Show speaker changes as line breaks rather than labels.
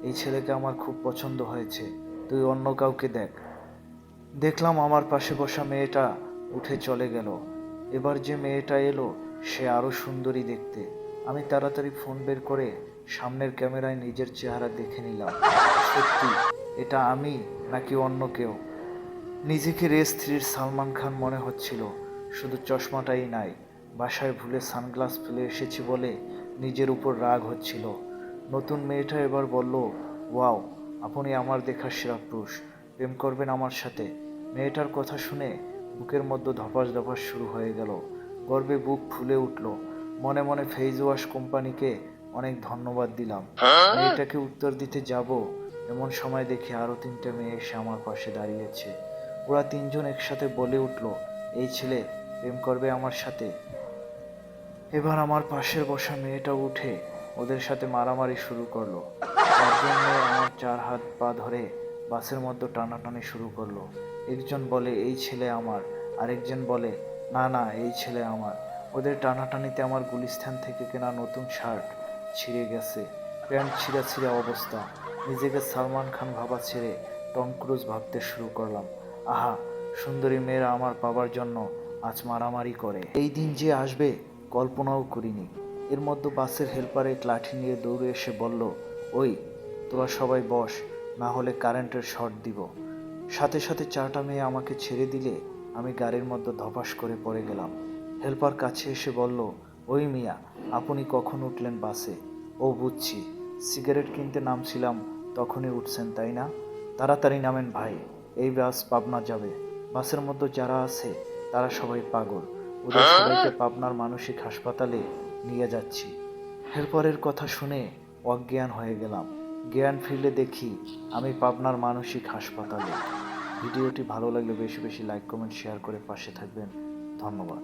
এই ছেলেকে আমার খুব পছন্দ হয়েছে, তুই অন্য কাউকে দেখ। দেখলাম আমার পাশে বসা মেয়েটা উঠে চলে গেল। এবার যে মেয়েটা এলো সে আরো সুন্দরী দেখতে। আমি তাড়াতাড়ি ফোন বের করে সামনের ক্যামেরায় নিজের চেহারা দেখে নিলাম। সত্যি এটা আমি নাকি অন্য কেউ? নিজেকে রেস থ্রির সালমান খান মনে হচ্ছিল। শুধু চশমাটাই নাই, বাসায় ভুলে সানগ্লাস ফেলে এসেছি বলে নিজের উপর রাগ হচ্ছিল। নতুন মেয়েটা এবার বলল, ওয়াও, আপনি আমার দেখা সেরা পুরুষ, প্রেম করবেন আমার সাথে? মেয়েটার কথা শুনে বুকের মধ্যে ধপাস ধপাস শুরু হয়ে গেল। গর্বে বুক ফুলে উঠল। মনে মনে ফেস ওয়াশ কোম্পানিকে অনেক ধন্যবাদ দিলাম। মেয়েটাকে উত্তর দিতে যাব এমন সময় দেখি আরো 3টে মেয়ে এসে আমার পাশে দাঁড়িয়েছে। ওরা 3জন একসাথে বলে উঠল, এই ছেলে প্রেম করবে আমার সাথে? এবার আমার পাশের বসা মেয়েটা উঠে ওদের সাথে মারামারি শুরু করলো। 4জন মেয়ে আমার 4 হাত পা ধরে বাসের মধ্যে টানাটানি শুরু করলো। একজন বলে এই ছেলে আমার, আরেকজন বলে না না এই ছেলে আমার। ওদের টানাটানিতে আমার গুলিস্তান থেকে কেনা নতুন শার্ট ছিঁড়ে গেছে, প্যান্ট ছিঁড়া ছিঁড়া অবস্থা। নিজেকে সালমান খান ভাবা ছেড়ে টম ক্রুজ ভাবতে শুরু করলাম। আহা, সুন্দরী মেয়েরা আমার পাবার জন্য আজ মারামারি করে। এই দিন যে আসবে কল্পনাও করিনি। এর মধ্যে বাসের হেল্পার এক লাঠি নিয়ে দৌড়ে এসে বলল, ওই তোরা সবাই বস, না হলে কারেন্টের শর্ট দিব। সাথে সাথে 4টা মেয়ে আমাকে ছেড়ে দিলে আমি গাড়ির মধ্যে ধপাস করে পড়ে গেলাম। হেল্পার কাছে এসে বলল, ওই মিয়া, আপনি কখন উঠলেন বাসে? ও বুঝছি, সিগারেট কিনতে নামছিলাম তখনই উঠছেন তাই না? তাড়াতাড়ি নামেন ভাই, এই বাস পাবনা যাবে। বাসের মধ্যে যারা আছে তারা সবাই পাগল, ওদের সবাইকে পাবনার মানসিক হাসপাতালে নিয়ে যাচ্ছি। হেল্পারের কথা শুনে অজ্ঞান হয়ে গেলাম। জ্ঞান ফিরলে দেখি আমি পাবনার মানসিক হাসপাতালে। ভিডিওটি ভালো লাগলে বেশি বেশি লাইক কমেন্ট শেয়ার করে পাশে থাকবেন। ধন্যবাদ।